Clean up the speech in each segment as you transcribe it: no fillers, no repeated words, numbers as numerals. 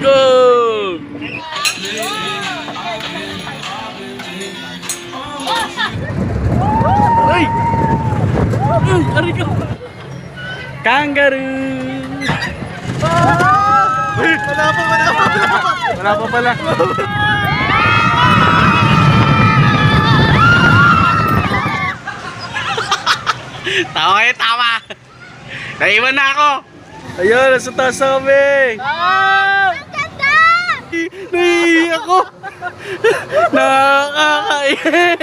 Go! Ay! Ay! Ari ka! Kangaroo! Wala pa pala. Tama kayo, tama! Naiwan na ako! Ayun, nasa taas na kami! Ang ganda! Naiiyak ako! Nakakaiyak!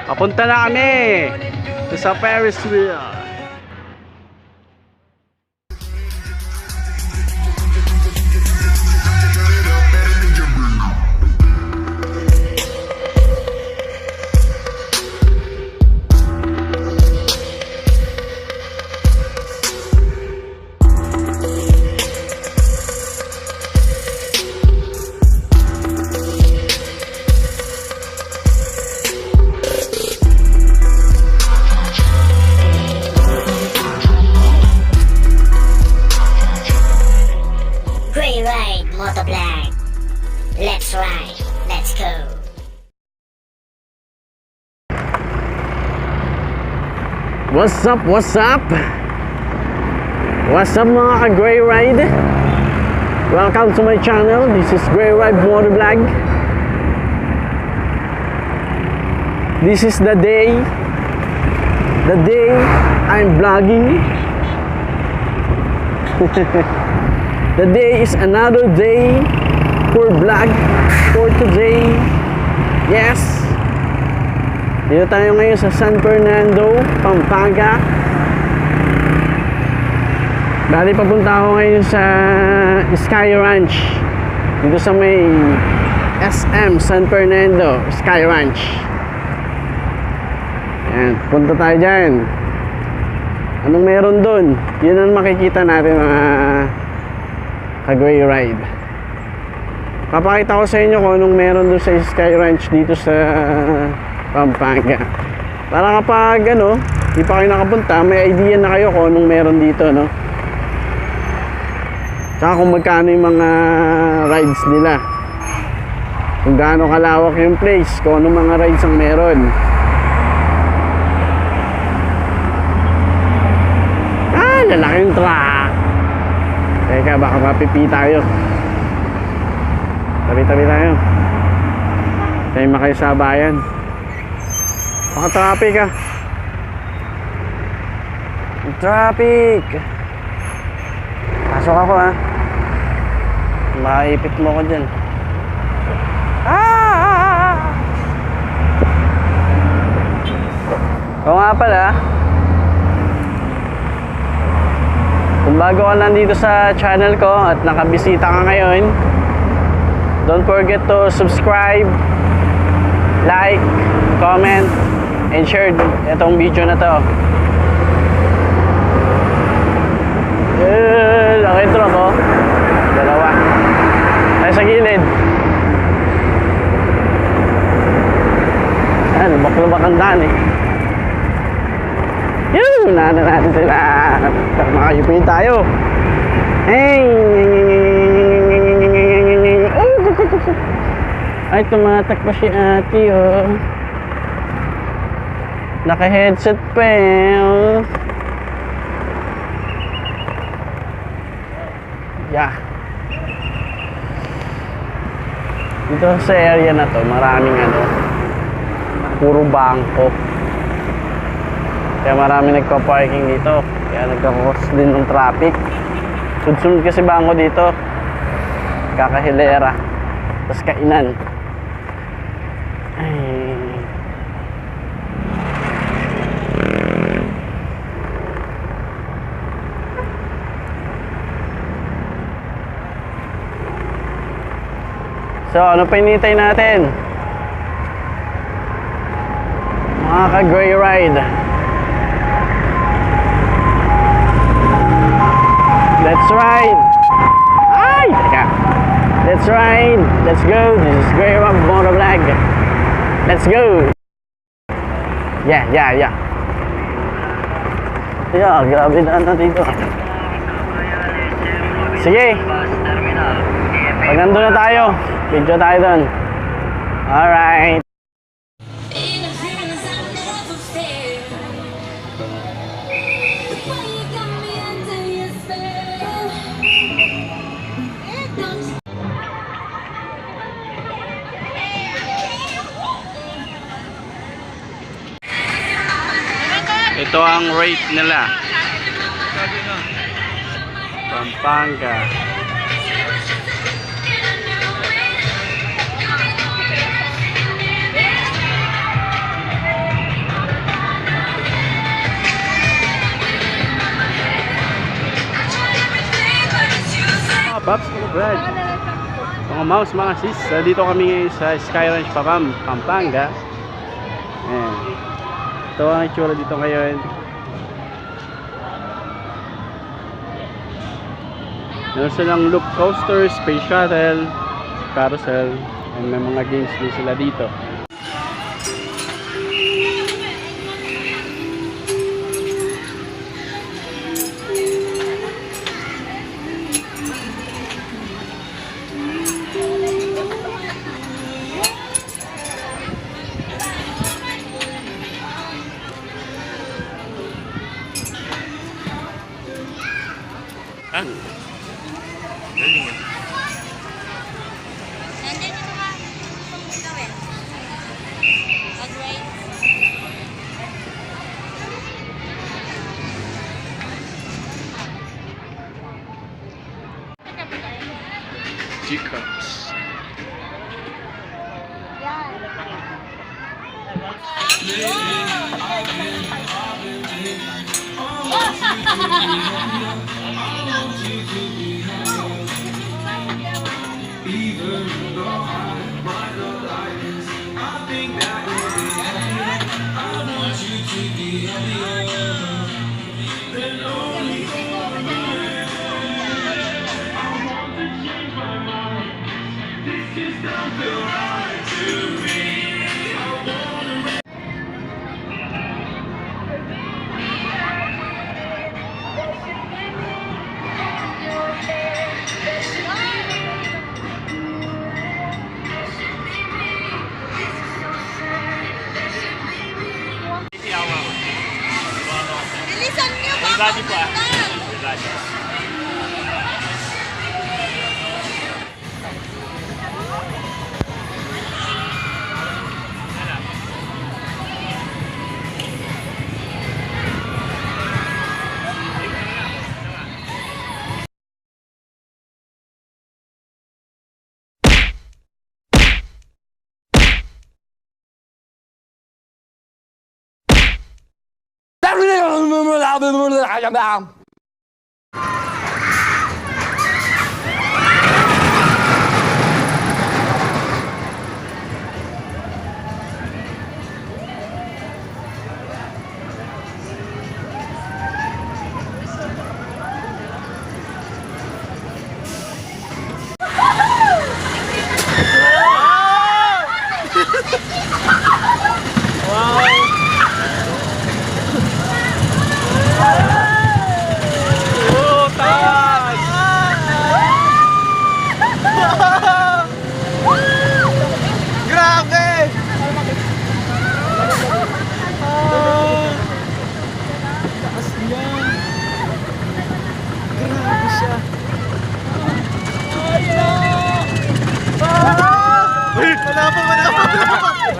Papunta na kami sa Ferris wheel. Let's ride. Let's go. What's up? What's up? What's up mga ka-Gray Ride? Welcome to my channel. This is Gray Ride Motovlog. This is the day I'm vlogging. The day is another day for vlog for today. Yes, dito tayo ngayon sa San Fernando, Pampanga. Bali papunta ako ngayon sa Skyranch, dito sa may SM San Fernando Skyranch. Ayan, punta tayo dyan. Anong meron dun? Yun ang makikita natin mga ka-Gray Ride. Papakita ko sa inyo kung anong meron doon sa Skyranch dito sa Pampanga. Para kapag di pa kayo nakapunta, may idea na kayo kung anong meron dito, no? Tsaka kung magkano yung mga rides nila. Kung gaano kalawak yung place, kung anong mga rides ang meron. Lalaki yung truck. Teka, baka mapipi tayo. Tabi-tabi tayo. Tayo makayo sa bayan. Baka traffic ah. Traffic. Pasok ako ah. Maipit mo ko dyan. Oo nga pala. Kung bago ka nandito sa channel ko at nakabisita ka ngayon, don't forget to subscribe, like, comment, and share itong video na to. Laki truck oh. Dalawa. Tayo sa gilid. Lubak-lubak ang daan eh. Yun! Unahan na natin sila. Makayupin tayo. Hey! Ay, tumatak pa si ate oh. Naka-headset pa eh. Yeah. Dito sa area na to, maraming puro bangko. Kaya marami nagpa-parking dito. Kaya nagka-cause din ng traffic. Sunod kasi bangko dito. Kakahilera. Tapos kainan. Ay. So, ano pa hinihintay natin? Mga ka-Gray Ride. Let's ride! Ay! Teka. Let's ride! Let's go! This is Gray Ride Motovlog. Let's go! Yeah. Yeah, grabe na dito. Sige. Pag nandun na tayo, video tayo dun. Alright. Ito ang rate nila. Pampanga. Mga paps, mga brad, mga mouse, mga sis, dito kami ngayon sa Skyranch Pampanga. Ayan. Ito ang itsura dito ngayon. Meron silang loop coaster, space shuttle, carousel, and may mga games din sila dito. G-cups. Lagi po ah. Lagi.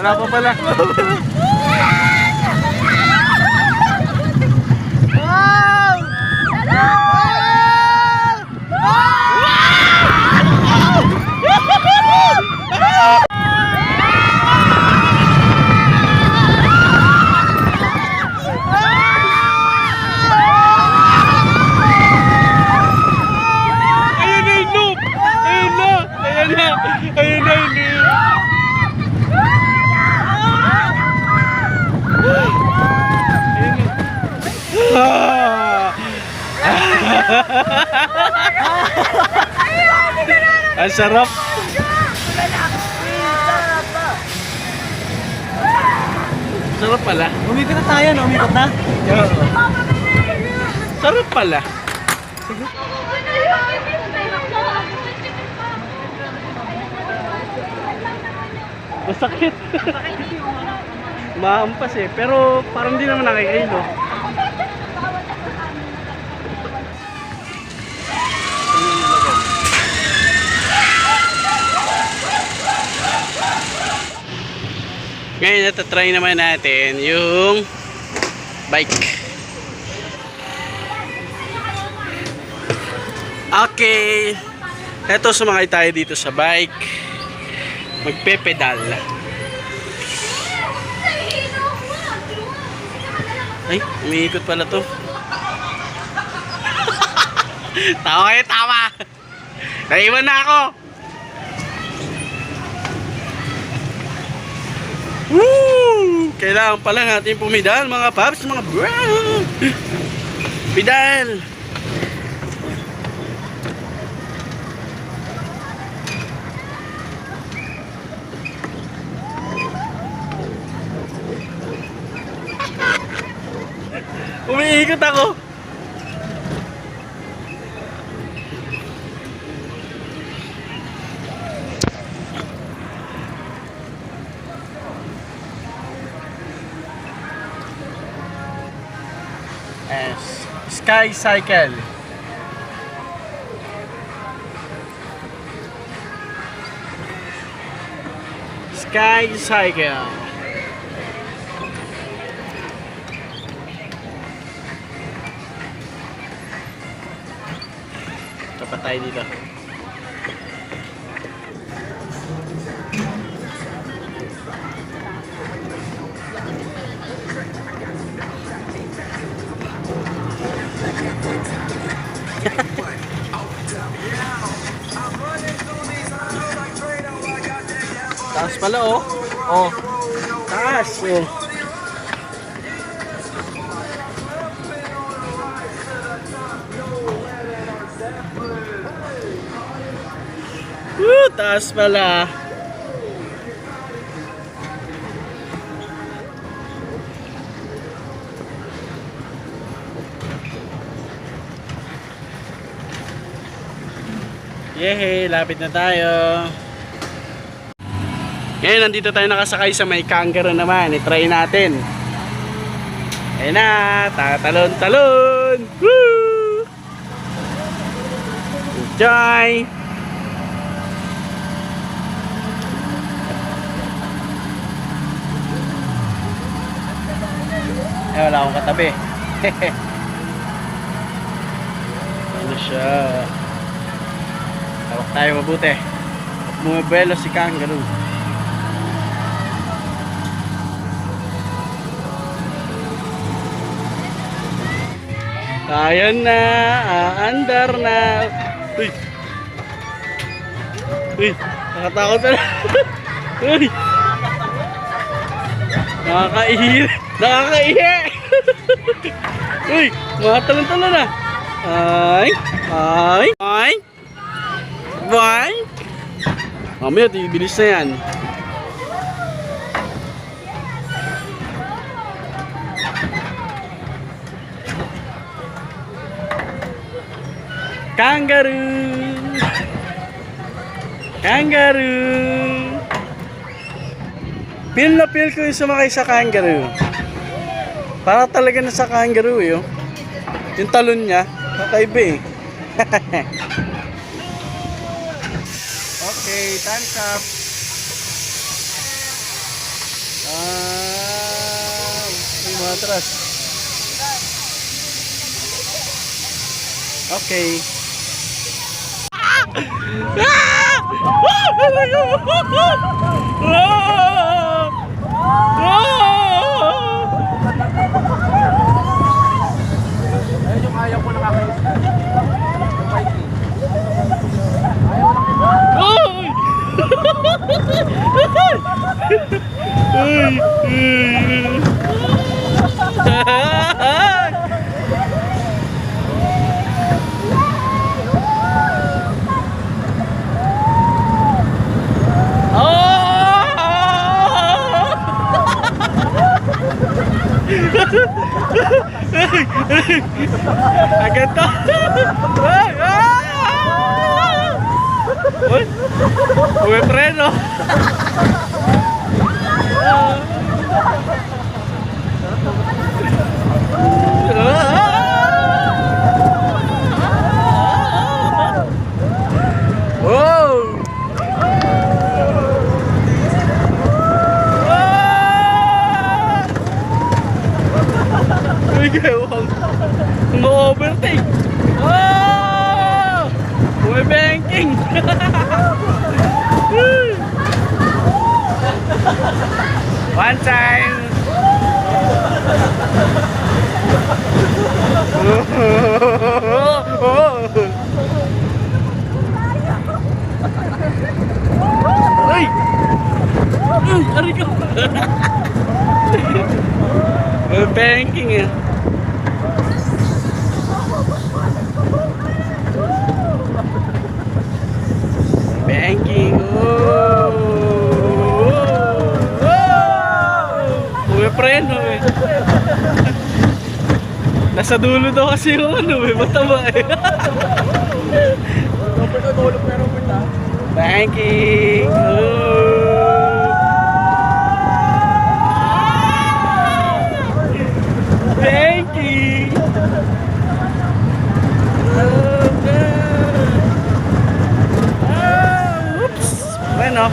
Wala pa pala. Ang sarap. Sarap pala. Umikot na tayo, no? Umikot na? Sarap pala. Masakit. Mahampas eh. Pero parang di naman nakikailo. Ngayon natatry naman natin yung bike. Okay. Eto, sumakay tayo dito sa bike. Magpe-pedal. Ay, umiikot pala to. Tama kayo, tama. Naiwan na ako. Woo! Kailangan pala natin pumidal mga paps, mga bro. Pedal. Umiikot ako. Skycycle. Skycycle. Tapat tayo dito. Taas pala oh. Oh. Taas oh. Taas pala. Yehey, lapit na tayo. Ngayon, nandito tayo nakasakay sa may kangaroo naman. I-try natin. Ayan na, tatalon-talon. Woo! Enjoy! Eh, wala akong katabi. Ano siya? Tawag tayo mabuti. Bumibelo si kangaroo. Ayan na, aandar na. Uy. Uy, nakatakot na. Uy. Nakakaihi. Nakakaihi. Uy, mga talon-talon na. Ay, ay, ay. Ay. Mamaya, bilis na yan. Kangaroo! Kangaroo! Feel na feel ko yung sumakay sa kangaroo. Para talaga na sa kangaroo yun. Yung talon niya, kakaiba eh. Okay, time's up. May mga atras. Okay. Ayun yung ayaw ko nakakaisip. Agad to. Uy, uwi preno. Wow! Mo-overtake. Oh! May banking. One time. Ay! Ay, ari ka. May banking eh. Banking. Oh! Uwe preno eh. Nasa dulo daw kasi yung ano eh. Mataba eh. Banking. Oh! Banking. Oops. Bueno.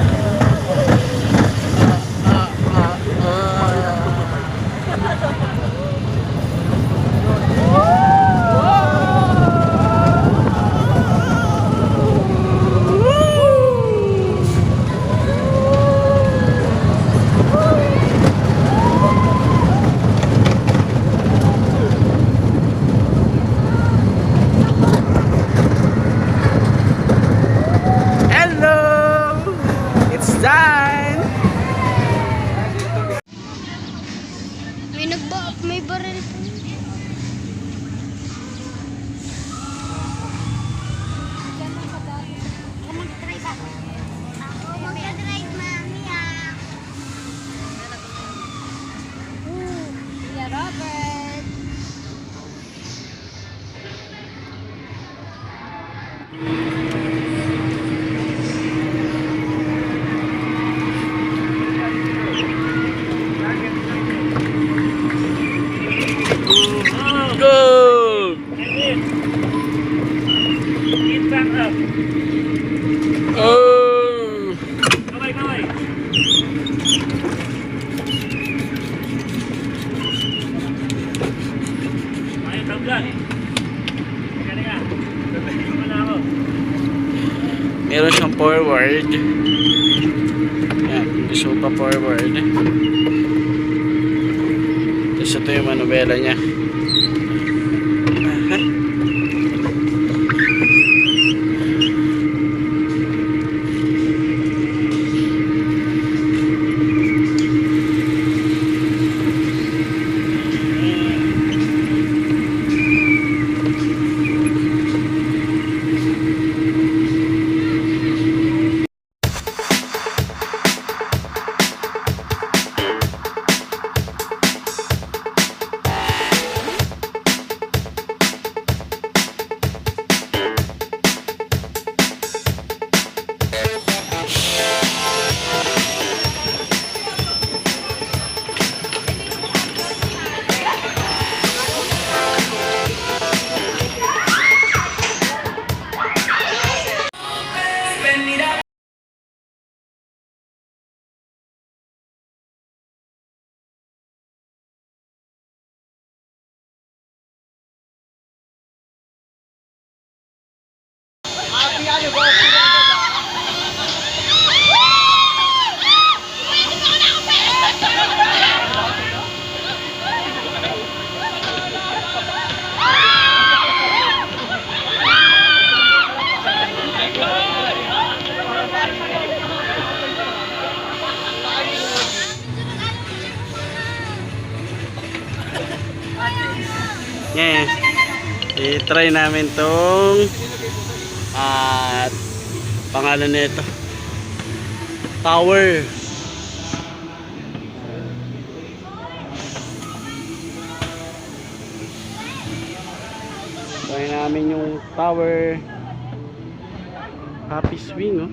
May baril po. Ako mag-drive, mami ah. Kuya Robert. Go! Oh! Kamay. Ayaw tanggal. Kaya Babalik na ako. Meron siyang forward. Yan, gusto pa forward. Tapos ito yung manubela niya. Yan. I-try namin tong pangalan nito. Tower. namin yung tower. Happy swing, oh.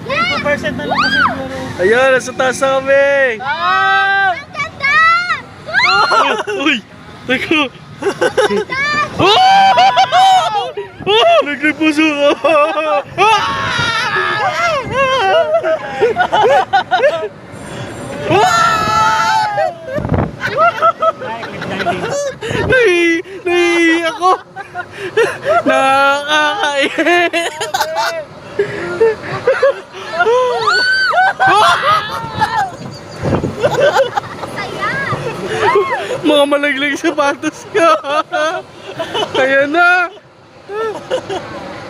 2% na lang kasi siguro. Ayan, nasa taas na kami! Ah! Ang ganda! Uy! Teka! Oh! Naglipuso ka! Nahi ako! Nakakaiyak! Saya! Mga malaglag sapatos ka! Kaya na!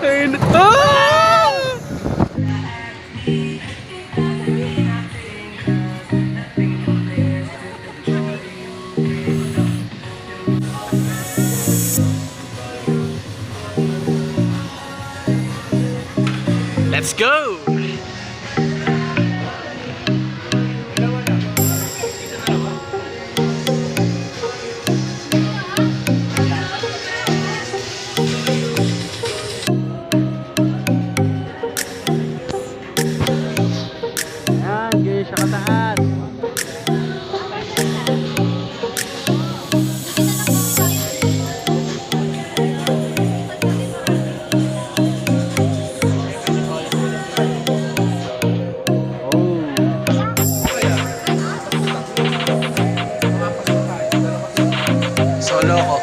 Kaya na! Ah! Let's go! Ayan, ganyan siya kataas. Solo ko.